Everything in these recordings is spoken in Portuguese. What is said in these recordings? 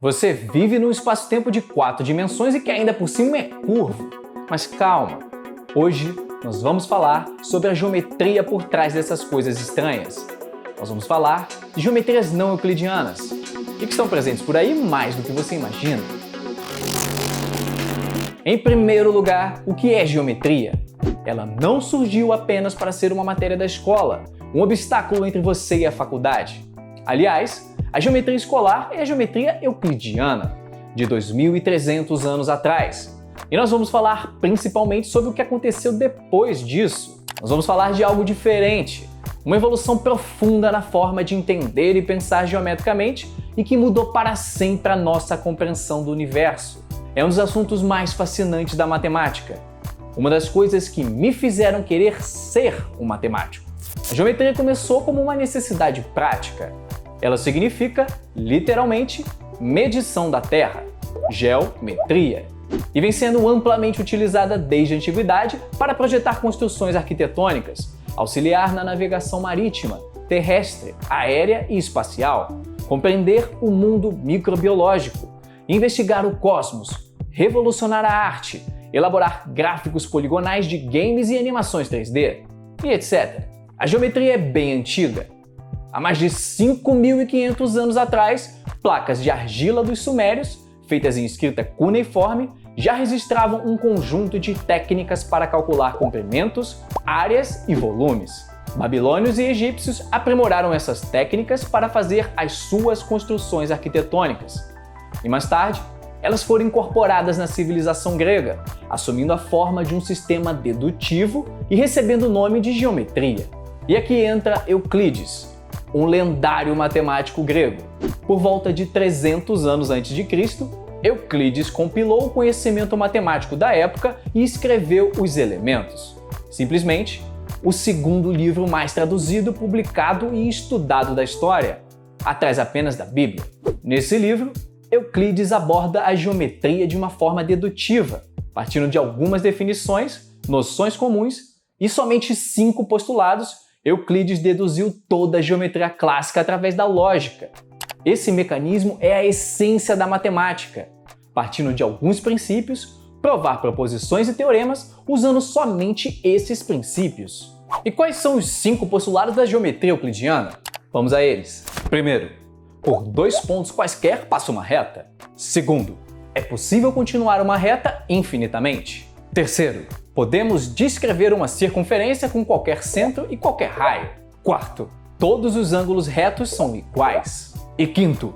Você vive num espaço-tempo de 4 dimensões e que ainda por cima é curvo. Mas calma, hoje nós vamos falar sobre a geometria por trás dessas coisas estranhas. Nós vamos falar de geometrias não euclidianas e que estão presentes por aí mais do que você imagina. Em primeiro lugar, o que é geometria? Ela não surgiu apenas para ser uma matéria da escola, um obstáculo entre você e a faculdade. Aliás, a geometria escolar é a geometria euclidiana, de 2.300 anos atrás. E nós vamos falar principalmente sobre o que aconteceu depois disso. Nós vamos falar de algo diferente, uma evolução profunda na forma de entender e pensar geometricamente e que mudou para sempre a nossa compreensão do universo. É um dos assuntos mais fascinantes da matemática. Uma das coisas que me fizeram querer ser um matemático. A geometria começou como uma necessidade prática. Ela significa, literalmente, medição da Terra, geometria, e vem sendo amplamente utilizada desde a antiguidade para projetar construções arquitetônicas, auxiliar na navegação marítima, terrestre, aérea e espacial, compreender o mundo microbiológico, investigar o cosmos, revolucionar a arte, elaborar gráficos poligonais de games e animações 3D, e etc. A geometria é bem antiga. Há mais de 5.500 anos atrás, placas de argila dos sumérios, feitas em escrita cuneiforme, já registravam um conjunto de técnicas para calcular comprimentos, áreas e volumes. Babilônios e egípcios aprimoraram essas técnicas para fazer as suas construções arquitetônicas. E mais tarde, elas foram incorporadas na civilização grega, assumindo a forma de um sistema dedutivo e recebendo o nome de geometria. E aqui entra Euclides, um lendário matemático grego. Por volta de 300 anos antes de Cristo, Euclides compilou o conhecimento matemático da época e escreveu os Elementos. Simplesmente, o segundo livro mais traduzido, publicado e estudado da história, atrás apenas da Bíblia. Nesse livro, Euclides aborda a geometria de uma forma dedutiva, partindo de algumas definições, noções comuns e somente 5 postulados. Euclides deduziu toda a geometria clássica através da lógica. Esse mecanismo é a essência da matemática. Partindo de alguns princípios, provar proposições e teoremas usando somente esses princípios. E quais são os 5 postulados da geometria euclidiana? Vamos a eles. Primeiro, por 2 pontos quaisquer passa uma reta. Segundo, é possível continuar uma reta infinitamente. Terceiro, podemos descrever uma circunferência com qualquer centro e qualquer raio. Quarto, todos os ângulos retos são iguais. E quinto,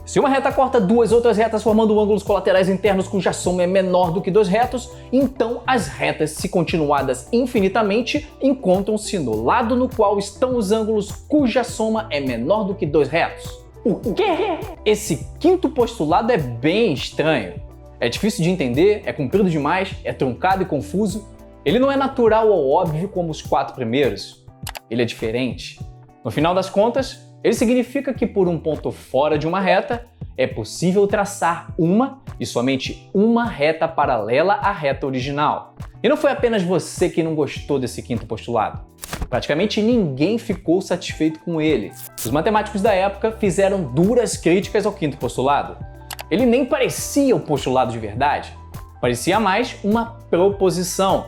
se uma reta corta 2 outras retas formando ângulos colaterais internos cuja soma é menor do que 2 retos, então as retas, se continuadas infinitamente, encontram-se no lado no qual estão os ângulos cuja soma é menor do que 2 retos. O quê? Esse quinto postulado é bem estranho. É difícil de entender, é comprido demais, é truncado e confuso. Ele não é natural ou óbvio como os 4 primeiros. Ele é diferente. No final das contas, ele significa que por um ponto fora de uma reta, é possível traçar uma e somente uma reta paralela à reta original. E não foi apenas você que não gostou desse quinto postulado. Praticamente ninguém ficou satisfeito com ele. Os matemáticos da época fizeram duras críticas ao quinto postulado. Ele nem parecia um postulado de verdade. Parecia mais uma proposição.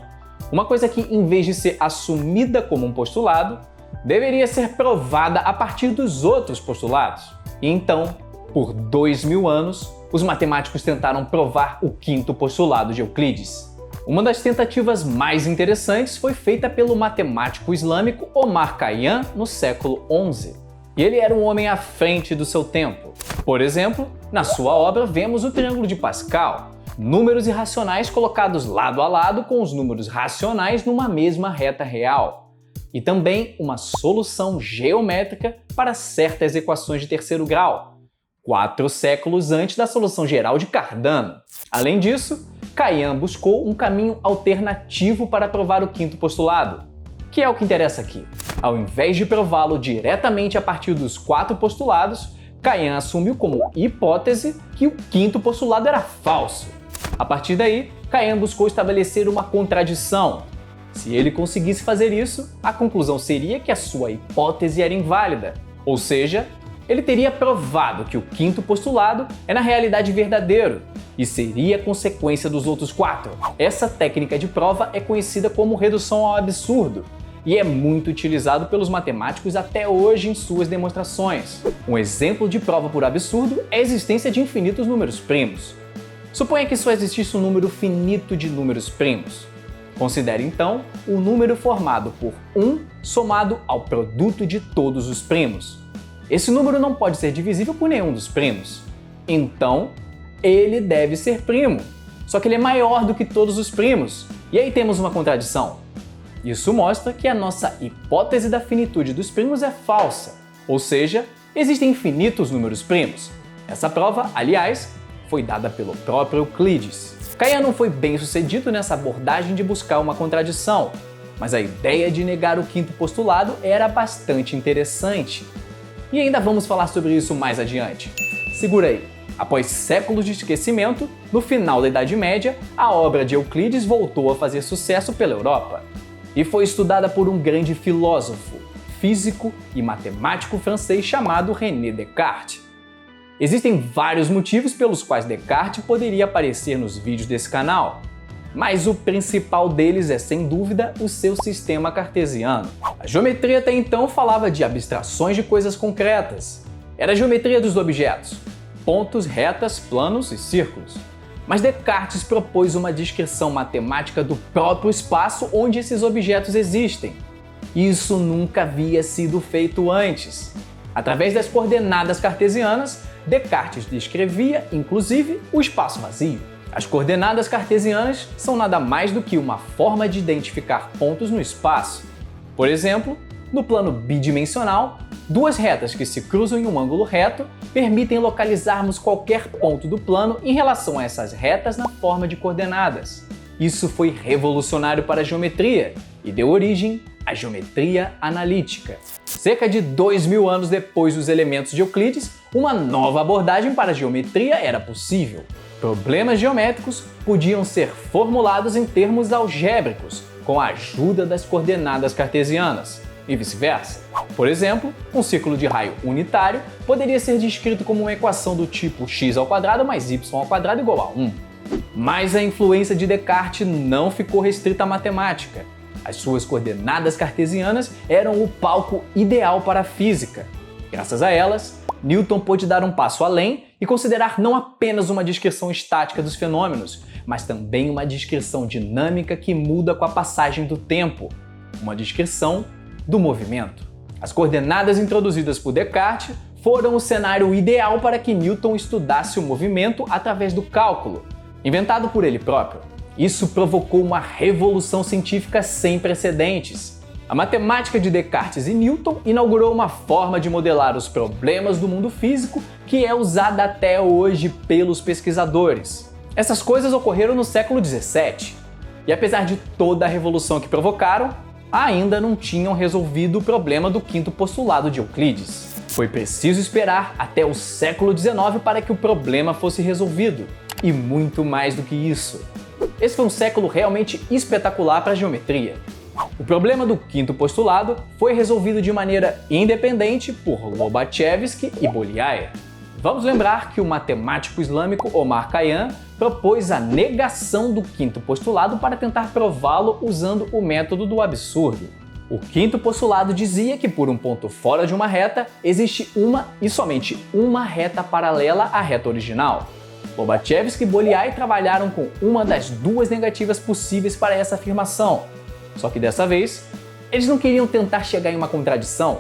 Uma coisa que, em vez de ser assumida como um postulado, deveria ser provada a partir dos outros postulados. E então, por 2.000 anos, os matemáticos tentaram provar o quinto postulado de Euclides. Uma das tentativas mais interessantes foi feita pelo matemático islâmico Omar Khayyam no século XI. E ele era um homem à frente do seu tempo. Por exemplo, na sua obra vemos o triângulo de Pascal, números irracionais colocados lado a lado com os números racionais numa mesma reta real. E também uma solução geométrica para certas equações de terceiro grau, 4 séculos antes da solução geral de Cardano. Além disso, Khayyam buscou um caminho alternativo para provar o quinto postulado, que é o que interessa aqui. Ao invés de prová-lo diretamente a partir dos 4 postulados, Khayyam assumiu como hipótese que o quinto postulado era falso. A partir daí, Khayyam buscou estabelecer uma contradição. Se ele conseguisse fazer isso, a conclusão seria que a sua hipótese era inválida, ou seja, ele teria provado que o quinto postulado é na realidade verdadeiro e seria consequência dos outros 4. Essa técnica de prova é conhecida como redução ao absurdo e é muito utilizado pelos matemáticos até hoje em suas demonstrações. Um exemplo de prova por absurdo é a existência de infinitos números primos. Suponha que só existisse um número finito de números primos. Considere então o número formado por 1 somado ao produto de todos os primos. Esse número não pode ser divisível por nenhum dos primos. Então, ele deve ser primo. Só que ele é maior do que todos os primos. E aí temos uma contradição. Isso mostra que a nossa hipótese da finitude dos primos é falsa. Ou seja, existem infinitos números primos. Essa prova, aliás, foi dada pelo próprio Euclides. Kayan não foi bem sucedido nessa abordagem de buscar uma contradição, mas a ideia de negar o quinto postulado era bastante interessante. E ainda vamos falar sobre isso mais adiante. Segura aí. Após séculos de esquecimento, no final da Idade Média, a obra de Euclides voltou a fazer sucesso pela Europa e foi estudada por um grande filósofo, físico e matemático francês chamado René Descartes. Existem vários motivos pelos quais Descartes poderia aparecer nos vídeos desse canal, mas o principal deles é, sem dúvida, o seu sistema cartesiano. A geometria até então falava de abstrações de coisas concretas. Era a geometria dos objetos, pontos, retas, planos e círculos. Mas Descartes propôs uma descrição matemática do próprio espaço onde esses objetos existem. Isso nunca havia sido feito antes. Através das coordenadas cartesianas, Descartes descrevia, inclusive, o espaço vazio. As coordenadas cartesianas são nada mais do que uma forma de identificar pontos no espaço. Por exemplo, no plano bidimensional, duas retas que se cruzam em um ângulo reto permitem localizarmos qualquer ponto do plano em relação a essas retas na forma de coordenadas. Isso foi revolucionário para a geometria e deu origem à geometria analítica. Cerca de 2000 anos depois dos elementos de Euclides, uma nova abordagem para a geometria era possível. Problemas geométricos podiam ser formulados em termos algébricos, com a ajuda das coordenadas cartesianas, e vice-versa. Por exemplo, um círculo de raio unitário poderia ser descrito como uma equação do tipo x² mais y² igual a 1. Mas a influência de Descartes não ficou restrita à matemática. As suas coordenadas cartesianas eram o palco ideal para a física. Graças a elas, Newton pôde dar um passo além e considerar não apenas uma descrição estática dos fenômenos, mas também uma descrição dinâmica que muda com a passagem do tempo, uma descrição do movimento. As coordenadas introduzidas por Descartes foram o cenário ideal para que Newton estudasse o movimento através do cálculo, inventado por ele próprio. Isso provocou uma revolução científica sem precedentes. A matemática de Descartes e Newton inaugurou uma forma de modelar os problemas do mundo físico que é usada até hoje pelos pesquisadores. Essas coisas ocorreram no século XVII, e apesar de toda a revolução que provocaram, ainda não tinham resolvido o problema do quinto postulado de Euclides. Foi preciso esperar até o século XIX para que o problema fosse resolvido, e muito mais do que isso. Esse foi um século realmente espetacular para a geometria. O problema do quinto postulado foi resolvido de maneira independente por Lobachevsky e Bolyai. Vamos lembrar que o matemático islâmico Omar Khayyam propôs a negação do quinto postulado para tentar prová-lo usando o método do absurdo. O quinto postulado dizia que por um ponto fora de uma reta existe uma e somente uma reta paralela à reta original. Lobachevsky e Bolyai trabalharam com uma das duas negativas possíveis para essa afirmação. Só que dessa vez, eles não queriam tentar chegar em uma contradição.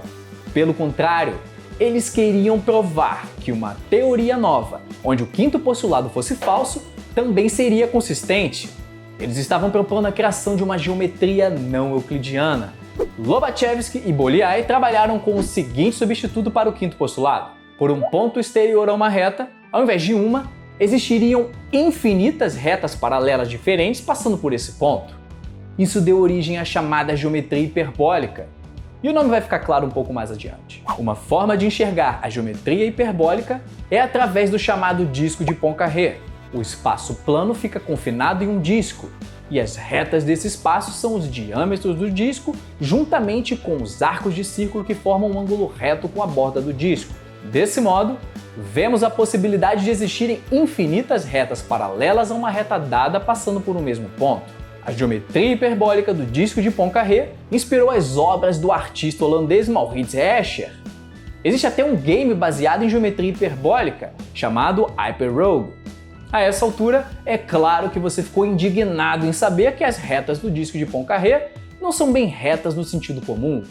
Pelo contrário, eles queriam provar que uma teoria nova, onde o quinto postulado fosse falso, também seria consistente. Eles estavam propondo a criação de uma geometria não euclidiana. Lobachevsky e Bolyai trabalharam com o seguinte substituto para o quinto postulado. Por um ponto exterior a uma reta, ao invés de uma, existiriam infinitas retas paralelas diferentes passando por esse ponto. Isso deu origem à chamada geometria hiperbólica, e o nome vai ficar claro um pouco mais adiante. Uma forma de enxergar a geometria hiperbólica é através do chamado disco de Poincaré. O espaço plano fica confinado em um disco, e as retas desse espaço são os diâmetros do disco, juntamente com os arcos de círculo que formam um ângulo reto com a borda do disco. Desse modo, vemos a possibilidade de existirem infinitas retas paralelas a uma reta dada passando por um mesmo ponto. A geometria hiperbólica do disco de Poincare inspirou as obras do artista holandês Maurits Escher. Existe até um game baseado em geometria hiperbólica, chamado Hyperrogue. A essa altura, é claro que você ficou indignado em saber que as retas do disco de Poincare não são bem retas no sentido comum,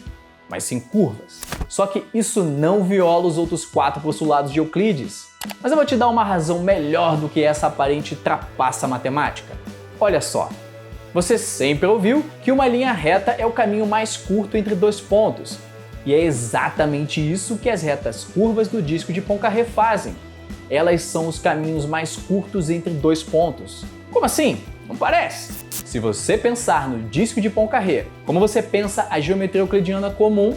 mas sim curvas. Só que isso não viola os outros 4 postulados de Euclides. Mas eu vou te dar uma razão melhor do que essa aparente trapaça matemática. Olha só. Você sempre ouviu que uma linha reta é o caminho mais curto entre 2 pontos. E é exatamente isso que as retas curvas do disco de Poincare fazem. Elas são os caminhos mais curtos entre 2 pontos. Como assim? Não parece? Se você pensar no disco de Poincare como você pensa a geometria euclidiana comum,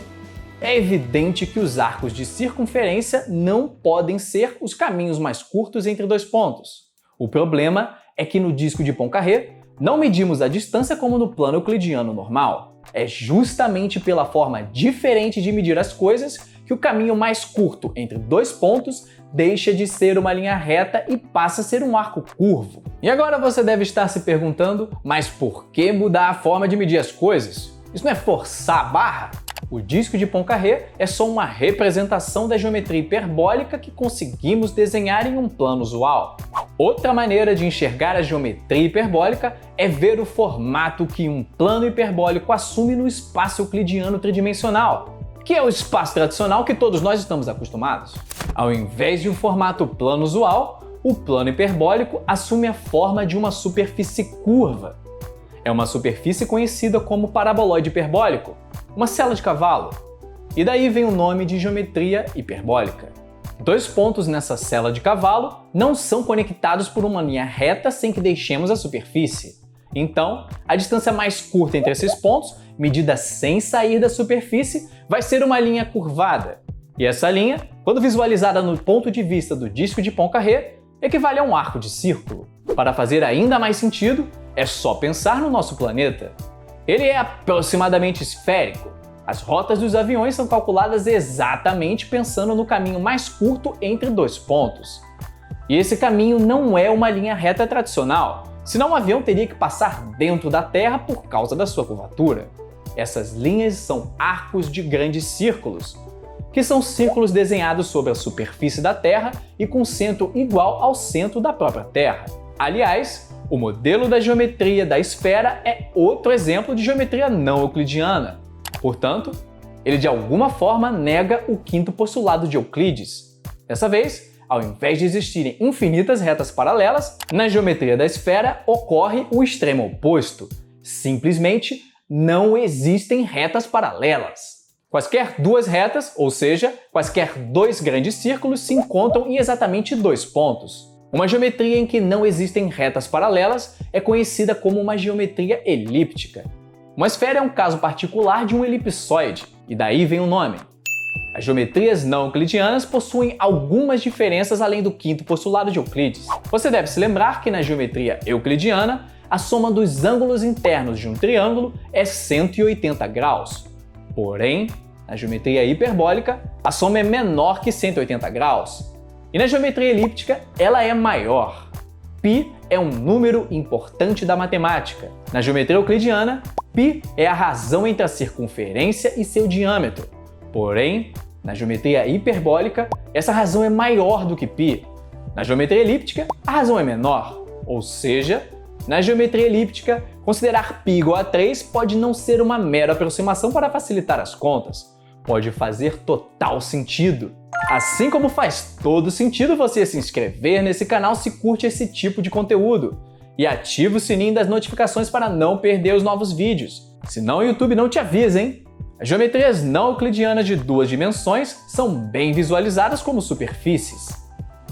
é evidente que os arcos de circunferência não podem ser os caminhos mais curtos entre 2 pontos. O problema é que no disco de Poincare não medimos a distância como no plano euclidiano normal. É justamente pela forma diferente de medir as coisas que o caminho mais curto entre 2 pontos deixa de ser uma linha reta e passa a ser um arco curvo. E agora você deve estar se perguntando, mas por que mudar a forma de medir as coisas? Isso não é forçar a barra? O disco de Poincare é só uma representação da geometria hiperbólica que conseguimos desenhar em um plano usual. Outra maneira de enxergar a geometria hiperbólica é ver o formato que um plano hiperbólico assume no espaço euclidiano tridimensional, que é o espaço tradicional que todos nós estamos acostumados. Ao invés de um formato plano usual, o plano hiperbólico assume a forma de uma superfície curva. É uma superfície conhecida como paraboloide hiperbólico, uma sela de cavalo. E daí vem o nome de geometria hiperbólica. 2 pontos nessa sela de cavalo não são conectados por uma linha reta sem que deixemos a superfície. Então, a distância mais curta entre esses pontos, medida sem sair da superfície, vai ser uma linha curvada. E essa linha, quando visualizada no ponto de vista do disco de Poincare, equivale a um arco de círculo. Para fazer ainda mais sentido, é só pensar no nosso planeta. Ele é aproximadamente esférico. As rotas dos aviões são calculadas exatamente pensando no caminho mais curto entre 2 pontos. E esse caminho não é uma linha reta tradicional, senão o avião teria que passar dentro da Terra por causa da sua curvatura. Essas linhas são arcos de grandes círculos, que são círculos desenhados sobre a superfície da Terra e com centro igual ao centro da própria Terra. Aliás, o modelo da geometria da esfera é outro exemplo de geometria não euclidiana. Portanto, ele de alguma forma nega o 5º postulado de Euclides. Dessa vez, ao invés de existirem infinitas retas paralelas, na geometria da esfera ocorre o extremo oposto. Simplesmente não existem retas paralelas. Quaisquer 2 retas, ou seja, quaisquer 2 grandes círculos, se encontram em exatamente 2 pontos. Uma geometria em que não existem retas paralelas é conhecida como uma geometria elíptica. Uma esfera é um caso particular de um elipsoide, e daí vem o nome. As geometrias não euclidianas possuem algumas diferenças além do 5º postulado de Euclides. Você deve se lembrar que na geometria euclidiana, a soma dos ângulos internos de um triângulo é 180 graus. Porém, na geometria hiperbólica, a soma é menor que 180 graus. E na geometria elíptica, ela é maior. Π é um número importante da matemática. Na geometria euclidiana, π é a razão entre a circunferência e seu diâmetro. Porém, na geometria hiperbólica, essa razão é maior do que π. Na geometria elíptica, a razão é menor. Ou seja, na geometria elíptica, considerar π igual a 3 pode não ser uma mera aproximação para facilitar as contas. Pode fazer total sentido. Assim como faz todo sentido você se inscrever nesse canal se curte esse tipo de conteúdo. E ativa o sininho das notificações para não perder os novos vídeos. Senão o YouTube não te avisa, hein? As geometrias não euclidianas de 2 dimensões são bem visualizadas como superfícies.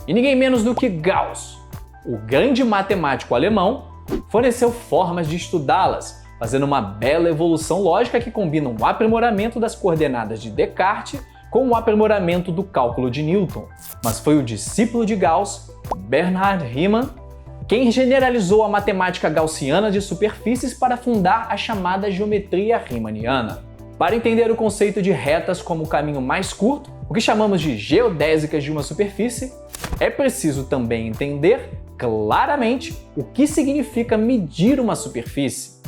E ninguém menos do que Gauss, o grande matemático alemão, forneceu formas de estudá-las, fazendo uma bela evolução lógica que combina o aprimoramento das coordenadas de Descartes com o aprimoramento do cálculo de Newton. Mas foi o discípulo de Gauss, Bernhard Riemann, quem generalizou a matemática gaussiana de superfícies para fundar a chamada geometria riemanniana. Para entender o conceito de retas como o caminho mais curto, o que chamamos de geodésicas de uma superfície, é preciso também entender claramente o que significa medir uma superfície.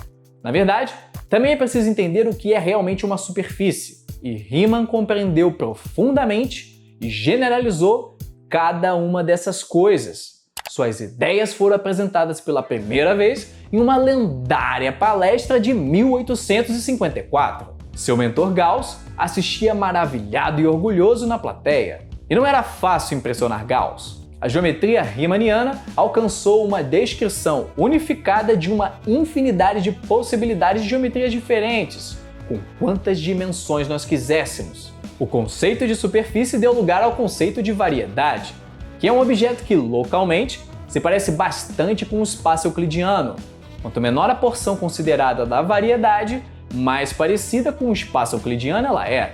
Na verdade, também é preciso entender o que é realmente uma superfície, e Riemann compreendeu profundamente e generalizou cada uma dessas coisas. Suas ideias foram apresentadas pela primeira vez em uma lendária palestra de 1854. Seu mentor Gauss assistia maravilhado e orgulhoso na plateia. E não era fácil impressionar Gauss. A geometria riemanniana alcançou uma descrição unificada de uma infinidade de possibilidades de geometrias diferentes, com quantas dimensões nós quiséssemos. O conceito de superfície deu lugar ao conceito de variedade, que é um objeto que, localmente, se parece bastante com o espaço euclidiano. Quanto menor a porção considerada da variedade, mais parecida com o espaço euclidiano ela é.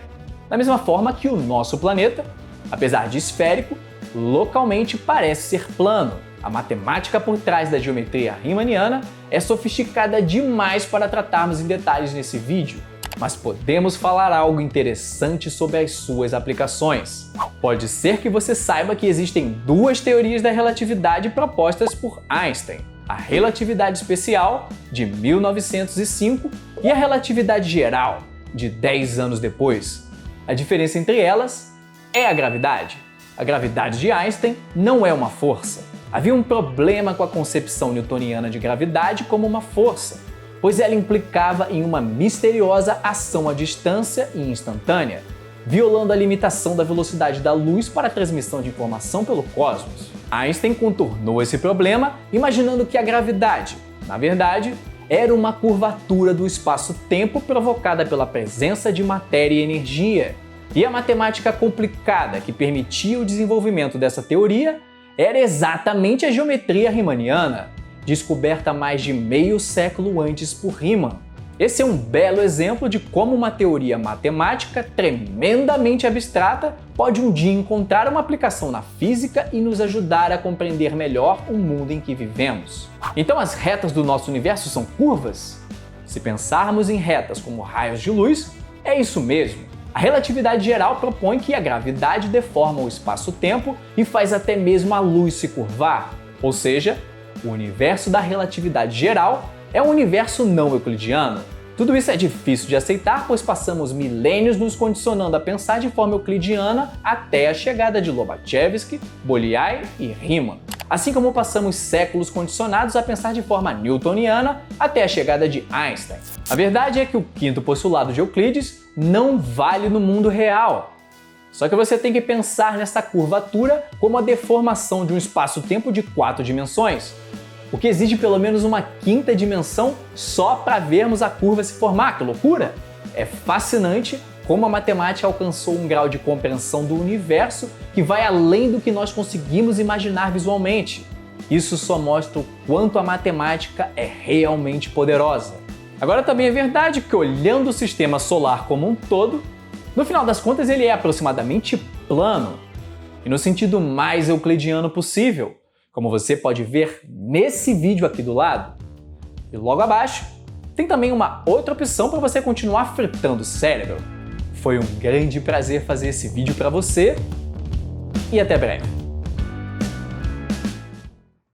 Da mesma forma que o nosso planeta, apesar de esférico, localmente parece ser plano. A matemática por trás da geometria riemanniana é sofisticada demais para tratarmos em detalhes nesse vídeo, mas podemos falar algo interessante sobre as suas aplicações. Pode ser que você saiba que existem duas teorias da relatividade propostas por Einstein: a relatividade especial, de 1905, e a relatividade geral, de 10 anos depois. A diferença entre elas é a gravidade. A gravidade de Einstein não é uma força. Havia um problema com a concepção newtoniana de gravidade como uma força, pois ela implicava em uma misteriosa ação à distância e instantânea, violando a limitação da velocidade da luz para a transmissão de informação pelo cosmos. Einstein contornou esse problema imaginando que a gravidade, na verdade, era uma curvatura do espaço-tempo provocada pela presença de matéria e energia. E a matemática complicada que permitia o desenvolvimento dessa teoria era exatamente a geometria riemanniana, descoberta mais de meio século antes por Riemann. Esse é um belo exemplo de como uma teoria matemática tremendamente abstrata pode um dia encontrar uma aplicação na física e nos ajudar a compreender melhor o mundo em que vivemos. Então as retas do nosso universo são curvas? Se pensarmos em retas como raios de luz, é isso mesmo. A relatividade geral propõe que a gravidade deforma o espaço-tempo e faz até mesmo a luz se curvar. Ou seja, o universo da relatividade geral é um universo não euclidiano. Tudo isso é difícil de aceitar, pois passamos milênios nos condicionando a pensar de forma euclidiana até a chegada de Lobachevsky, Bolyai e Riemann. Assim como passamos séculos condicionados a pensar de forma newtoniana até a chegada de Einstein. A verdade é que o quinto postulado de Euclides não vale no mundo real. Só que você tem que pensar nessa curvatura como a deformação de um espaço-tempo de 4 dimensões, o que exige pelo menos uma quinta dimensão só para vermos a curva se formar. Que loucura! É fascinante como a matemática alcançou um grau de compreensão do universo que vai além do que nós conseguimos imaginar visualmente. Isso só mostra o quanto a matemática é realmente poderosa. Agora também é verdade que, olhando o sistema solar como um todo, no final das contas ele é aproximadamente plano, e no sentido mais euclidiano possível, como você pode ver nesse vídeo aqui do lado. E logo abaixo tem também uma outra opção para você continuar fritando o cérebro. Foi um grande prazer fazer esse vídeo para você e até breve.